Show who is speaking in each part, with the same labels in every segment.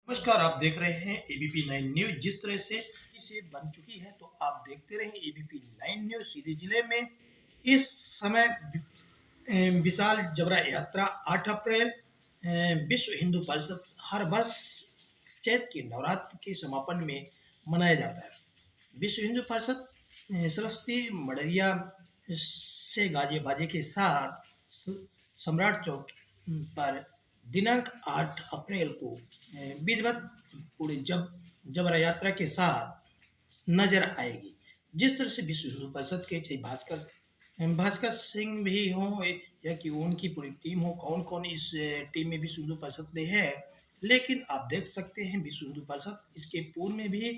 Speaker 1: नमस्कार, आप देख रहे हैं एबीपी 9 न्यूज। जिस तरह से इसे बन चुकी है तो आप देखते रहें एबीपी 9 न्यूज। सीधी जिले में इस समय विशाल जबरा यात्रा 8 अप्रैल विश्व हिंदू परिषद हर वर्ष चैत के नवरात्र के समापन में मनाया जाता है। विश्व हिंदू परिषद सरस्वती मडरिया से गाजे बाजे के साथ सम्राट चौक पर दिनांक 8 अप्रैल को विधिवत पूरे जबरा यात्रा के साथ नजर आएगी। जिस तरह से विश्व हिंदू परिषद के चाहे भास्कर सिंह भी हों या कि उनकी पूरी टीम हो, कौन कौन इस टीम में विश्व हिंदू परिषद में है, लेकिन आप देख सकते हैं विश्व हिंदू परिषद इसके पूर्व में भी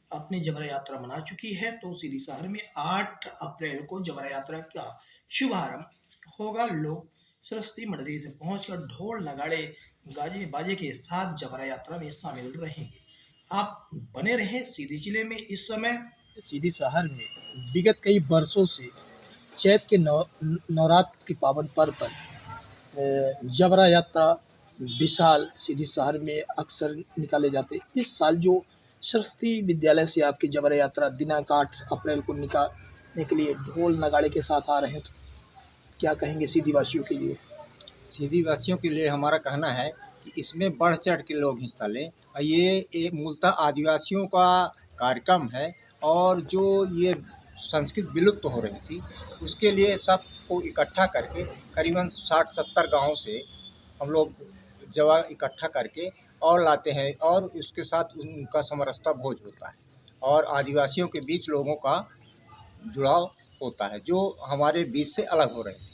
Speaker 1: अपनी जबरा यात्रा मना चुकी है। तो सीधी शहर में 8 अप्रैल को जबरा यात्रा का शुभारंभ होगा। लोग सरस्वती मंडली से पहुंचकर ढोल नगाड़े गाजे बाजे के साथ जबरा यात्रा में शामिल रहेंगे। आप बने रहें सीधी जिले में। इस समय
Speaker 2: सीधी शहर में विगत कई वर्षों से चैत के नवरात्र के पावन पर्व पर जबरा यात्रा विशाल सीधी शहर में अक्सर निकाले जाते। इस साल जो सरस्वती विद्यालय से आपकी जबरा यात्रा दिनांक 8 अप्रैल को निकालने के लिए ढोल नगाड़े के साथ आ रहे हैं, तो क्या कहेंगे सीधी वासियों के लिए?
Speaker 3: सीधी वासियों के लिए हमारा कहना है कि इसमें बढ़ चढ़ के लोग हिस्सा लें। ये एक मूलतः आदिवासियों का कार्यक्रम है और जो ये संस्कृति विलुप्त हो रही थी उसके लिए सबको इकट्ठा करके करीबन 60-70 गाँव से हम लोग जवा इकट्ठा करके और लाते हैं और इसके साथ उनका समरसता भोज होता है और आदिवासियों के बीच लोगों का जुड़ाव होता है जो हमारे बीच से अलग हो रहे थे।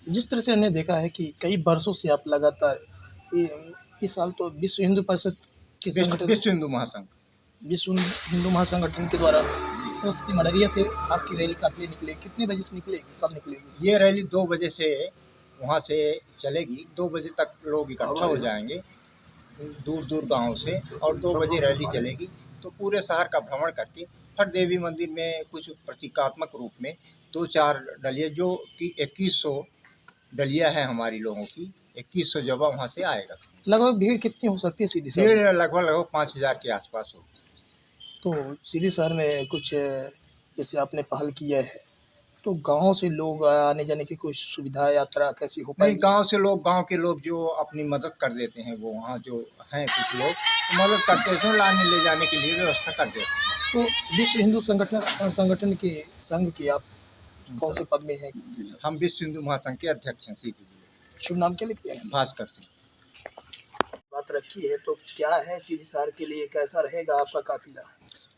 Speaker 2: जिस तरह से हमने देखा है कि कई वर्षों से आप लगातार इस साल तो विश्व हिंदू परिषद के
Speaker 3: विश्व हिंदू महासंगठन
Speaker 2: के द्वारा सरस्वती मडरिया से आपकी रैली काफी निकले। कितने बजे से निकलेगी, कब निकलेगी?
Speaker 3: ये रैली 2 बजे से वहाँ से चलेगी। 2 बजे तक लोग इकट्ठा हो जाएंगे दूर दूर गाँव से और 2 बजे रैली चलेगी। तो पूरे शहर का भ्रमण करके हर देवी मंदिर में कुछ प्रतीकात्मक रूप में 2-4 डलिया, जो कि 2100 डलिया है हमारी लोगों की, 2100 जवा वहाँ से आएगा।
Speaker 2: लगभग भीड़ कितनी हो सकती है सीधी शहर?
Speaker 3: भीड़ लगभग 5000 के आसपास होगी।
Speaker 2: तो सीधी शहर में कुछ जैसे आपने पहल किया है तो गांव से लोग आने जाने की कुछ सुविधा यात्रा कैसी हो पाएगी?
Speaker 3: गांव के लोग जो अपनी मदद कर देते हैं, वो वहाँ जो हैं कुछ लोग तो मदद करते हैं, लाने ले जाने के लिए व्यवस्था कर देते हैं।
Speaker 2: तो विश्व हिंदू संगठन के संघ की आप कौन से पद में है?
Speaker 3: हम विश्व हिंदू महासंघ के अध्यक्ष हैं सीधी जिले।
Speaker 2: शुभ नाम क्या लिखते हैं?
Speaker 3: भास्कर सिंह।
Speaker 2: बात रखी है तो क्या है सीधी शहर के लिए, कैसा रहेगा आपका काफिला?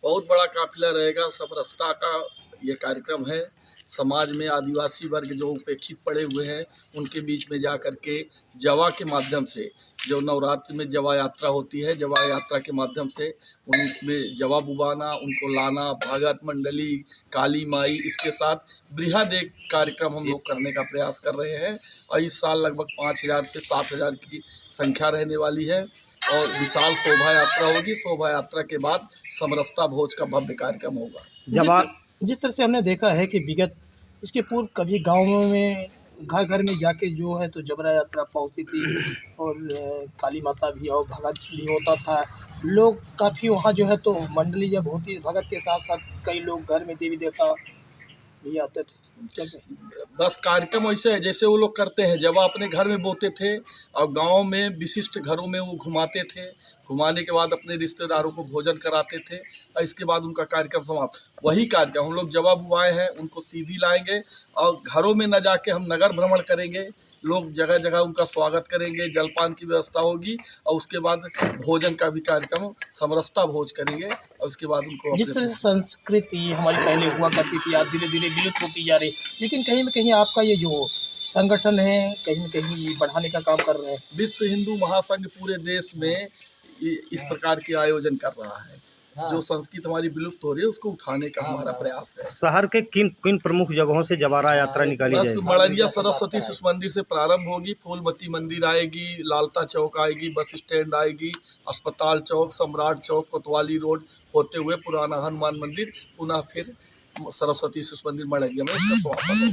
Speaker 4: बहुत बड़ा काफिला रहेगा। समरसता का ये कार्यक्रम है। समाज में आदिवासी वर्ग जो उपेक्षित पड़े हुए हैं उनके बीच में जा कर के जवा के माध्यम से, जो नवरात्र में जवा यात्रा होती है, जवा यात्रा के माध्यम से उनमें जवा बुबाना, उनको लाना, भगत मंडली, काली माई, इसके साथ बृहद एक कार्यक्रम हम लोग करने का प्रयास कर रहे हैं। और इस साल लगभग 5000 से 7000 की संख्या रहने वाली है और विशाल शोभा यात्रा होगी। शोभा यात्रा के बाद समरसता भोज का भव्य कार्यक्रम होगा।
Speaker 2: जिस तरह से हमने देखा है कि विगत इसके पूर्व कभी गाँवों में घर घर में जाके जो है तो जबरा यात्रा पहुंचती थी और काली माता भी और भगत भी होता था। लोग काफ़ी वहाँ जो है तो मंडली जब होती, भगत के साथ साथ कई लोग घर में देवी देवता भी आते थे।
Speaker 4: बस कार्यक्रम वैसे है जैसे वो लोग करते हैं, जब अपने घर में बोते थे और गांव में विशिष्ट घरों में वो घुमाते थे। घुमाने के बाद अपने रिश्तेदारों को भोजन कराते थे और इसके बाद उनका कार्यक्रम समाप्त। वही कार्यक्रम हम लोग जवा बुआए हैं, उनको सीधी लाएंगे और घरों में न जाके हम नगर भ्रमण करेंगे। लोग जगह जगह उनका स्वागत करेंगे, जलपान की व्यवस्था होगी और उसके बाद भोजन का भी कार्यक्रम समरसता भोज करेंगे और उसके बाद उनको।
Speaker 2: जिस तरह से संस्कृति हमारी पहले हुआ करती थी आज धीरे धीरे विलुप्त होती जा रही, लेकिन कहीं न कहीं आपका ये जो संगठन है कहीं न कहीं बढ़ाने का काम कर रहे हैं।
Speaker 4: विश्व हिंदू महासंघ पूरे देश में इस प्रकार के आयोजन कर रहा है। जो संस्कृति हमारी विलुप्त हो रही है उसको उठाने का हमारा प्रयास है।
Speaker 5: शहर के किन प्रमुख जगहों से जबरा यात्रा निकाली जाएगी?
Speaker 4: बस मडरिया सरस्वती शिशु मंदिर से प्रारंभ होगी, फूलबती मंदिर आएगी, लालता चौक आएगी, बस स्टैंड आएगी, अस्पताल चौक, सम्राट चौक, कोतवाली रोड होते हुए पुराना हनुमान मंदिर, पुनः फिर सरस्वती शिशु मंदिर मडरिया में इसका समापन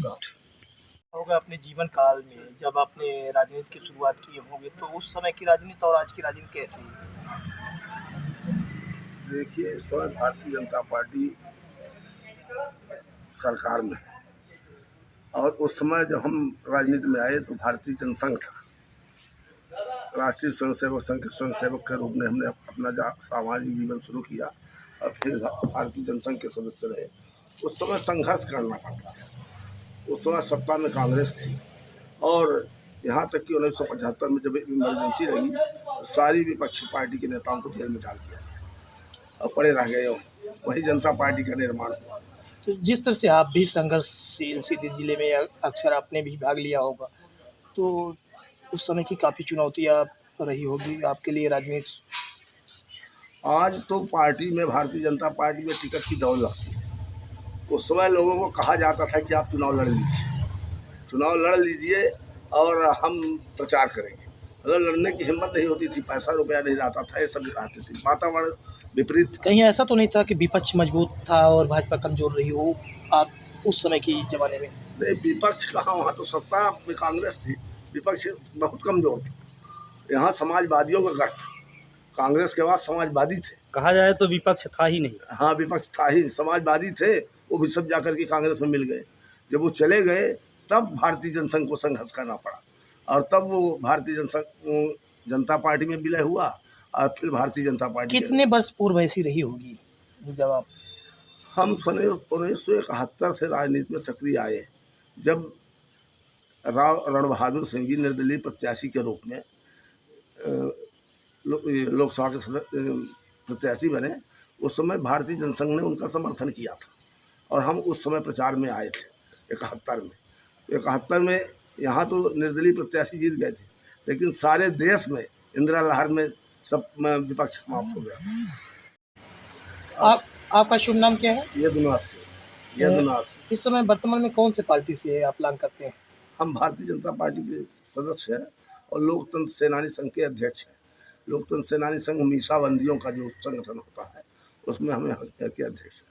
Speaker 2: होगा। अपने जीवन काल में जब आपने राजनीति की शुरुआत की होगी तो उस समय की राजनीति और आज की राजनीति कैसी है?
Speaker 6: देखिए, इस समय भारतीय जनता पार्टी सरकार में है और उस समय जब हम राजनीति में आए तो भारतीय जनसंघ था। राष्ट्रीय स्वयंसेवक संघ के स्वयंसेवक के रूप में हमने अपना सामाजिक जीवन शुरू किया और फिर भारतीय जनसंघ के सदस्य रहे। उस समय संघर्ष करना पड़ता था। उस समय सत्ता में कांग्रेस थी और यहाँ तक कि 1975 में जब इमरजेंसी रही तो सारी विपक्षी पार्टी के नेताओं को जेल में डाल दिया गया और पड़े रह गए। वही जनता पार्टी का निर्माण हुआ।
Speaker 2: तो जिस तरह से आप भी संघर्षशील सीधी जिले में अक्सर आपने भी भाग लिया होगा, तो उस समय की काफ़ी चुनौतियाँ रही होगी आपके लिए राजनीति।
Speaker 6: आज तो पार्टी में, भारतीय जनता पार्टी में टिकट की दौड़ लगती है। उस समय लोगों को कहा जाता था कि आप चुनाव लड़ लीजिए और हम प्रचार करेंगे। अगर लड़ने की हिम्मत नहीं होती थी, पैसा रुपया नहीं रहता था, ये सब रहते थे, वातावरण विपरीत।
Speaker 2: कहीं ऐसा तो नहीं था कि विपक्ष मजबूत था और भाजपा कमजोर रही हो आप उस समय की जमाने में?
Speaker 6: नहीं, विपक्ष कहाँ, वहाँ तो सत्ता में कांग्रेस थी, विपक्ष बहुत कमजोर था। यहाँ समाजवादियों का गढ़ था, कांग्रेस के बाद समाजवादी थे।
Speaker 5: कहा जाए तो विपक्ष था ही नहीं।
Speaker 6: हाँ, विपक्ष था ही, समाजवादी थे, वो भी सब जाकर के कांग्रेस में मिल गए। जब वो चले गए तब भारतीय जनसंघ को संघर्ष करना पड़ा और तब वो भारतीय जनता पार्टी में विलय हुआ और फिर भारतीय जनता पार्टी।
Speaker 2: कितने वर्ष पूर्व ऐसी रही होगी जब आप?
Speaker 6: हम 1971 से राजनीति में सक्रिय आए, जब राव रण बहादुर सिंह जी निर्दलीय प्रत्याशी के रूप में लोकसभा के प्रत्याशी बने। उस समय भारतीय जनसंघ ने उनका समर्थन किया था और हम उस समय प्रचार में आए थे 71 में। यहाँ तो निर्दलीय प्रत्याशी जीत गए थे, लेकिन सारे देश में इंदिरा लहर में सब विपक्ष समाप्त हो गया था।
Speaker 2: आपका शुभ नाम क्या है?
Speaker 6: यदुनाथ से।
Speaker 2: इस समय वर्तमान में कौन से पार्टी से आप ऐलान करते हैं?
Speaker 6: हम भारतीय जनता पार्टी के सदस्य हैं और लोकतंत्र सेनानी संघ के अध्यक्ष हैं। लोकतंत्र सेनानी संघ मीसाबंदियों का जो संगठन होता है उसमें हमें के अध्यक्ष हैं।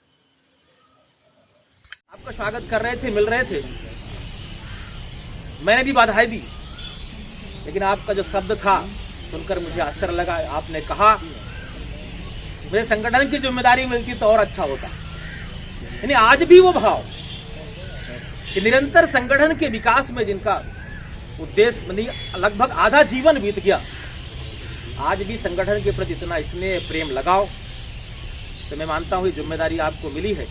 Speaker 7: आपका स्वागत कर रहे थे, मिल रहे थे, मैंने भी बाधाएं दी, लेकिन आपका जो शब्द था सुनकर मुझे आश्चर्य लगा। आपने कहा मुझे संगठन की जिम्मेदारी मिलती तो और अच्छा होता। यानी आज भी वो भाव कि निरंतर संगठन के विकास में जिनका उद्देश्य लगभग आधा जीवन बीत गया, आज भी संगठन के प्रति इतना स्नेह प्रेम लगाओ, तो मैं मानता हूँ ये जिम्मेदारी आपको मिली है।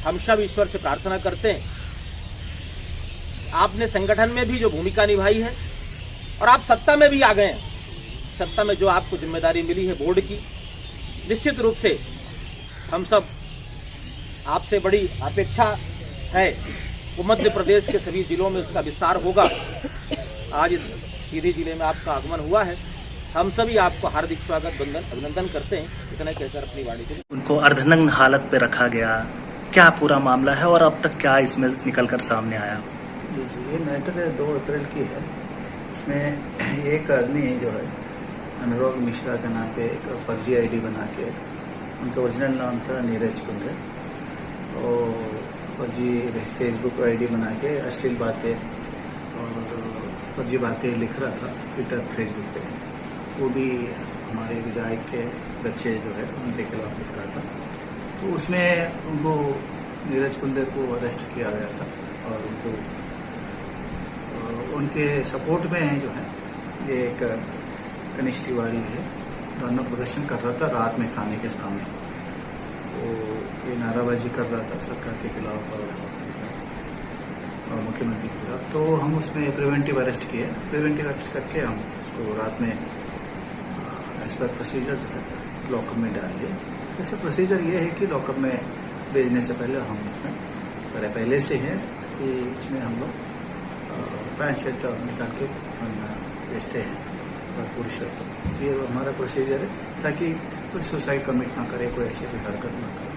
Speaker 7: हम सब ईश्वर से प्रार्थना करते हैं आपने संगठन में भी जो भूमिका निभाई है और आप सत्ता में भी आ गए हैं। सत्ता में जो आपको जिम्मेदारी मिली है बोर्ड की, निश्चित रूप से हम सब आपसे बड़ी अपेक्षा है। वो मध्य प्रदेश के सभी जिलों में उसका विस्तार होगा। आज इस सीधी जिले में आपका आगमन हुआ है, हम सभी आपको हार्दिक स्वागत अभिनंदन करते हैं। इतना कहकर अपनी वाणी को
Speaker 8: उनको अर्धनग्न हालत पे रखा गया, क्या पूरा मामला है और अब तक क्या इसमें निकलकर सामने आया?
Speaker 9: जी, ये मैटर 2 अप्रैल की है। इसमें एक आदमी जो है अनुराग मिश्रा के नाम पे एक फर्जी आईडी बना के, उनका ओरिजिनल नाम था नीरज कुंडे, और फर्जी फेसबुक आईडी बना के अश्लील बातें और फर्जी बातें लिख रहा था ट्विटर फेसबुक पे। वो भी हमारे विधायक के बच्चे जो है उनके खिलाफ लिख रहा था। तो उसमें उनको नीरज कुंडे को अरेस्ट किया गया था और उनको उनके सपोर्ट में जो है ये एक कनिष्ठ तिवारी है, धरना प्रदर्शन कर रहा था रात में थाने के सामने। वो ये नाराबाजी कर रहा था सरकार के खिलाफ और मुख्यमंत्री के खिलाफ। तो हम उसमें प्रिवेंटिव अरेस्ट किए। प्रिवेंटिव अरेस्ट करके हम उसको रात में एज पर प्रोसीजर लॉकअप में डाल दिए। वैसे प्रोसीजर ये है कि लॉकअप में भेजने से पहले हम उसमें पहले से है कि इसमें हम लोग पैंट शर्ट निकाल के भेजते हैं पूरी शर्त। ये हमारा प्रोसीजर है ताकि कोई सुसाइड कमिट ना करे, कोई ऐसी कोई हरकत ना करे।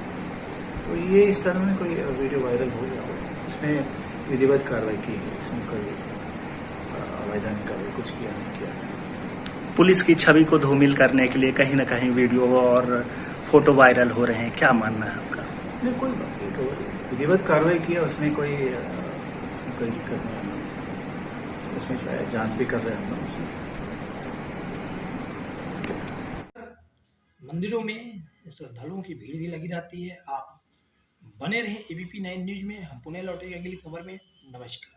Speaker 9: तो ये इस तरह में कोई वीडियो वायरल हो गया हो, इसमें विधिवत कार्रवाई की है, इसमें कोई अवैधानिक कार्रवाई कुछ किया नहीं किया है।
Speaker 8: पुलिस की छवि को धूमिल करने के लिए कहीं ना कहीं वीडियो और फोटो वायरल हो रहे हैं, क्या मानना है आपका?
Speaker 9: नहीं, कोई बात नहीं, तो विधिवत कार्रवाई किया, उसमें कोई दिक्कत नहीं है। उसमें जांच भी कर रहे हैं हम लोग उसमें।
Speaker 1: मंदिरों में श्रद्धालुओं की भीड़ भी लगी रहती है। आप बने रहें एबीपी 9 न्यूज में। हम पुनः लौटेंगे अगली खबर में। नमस्कार।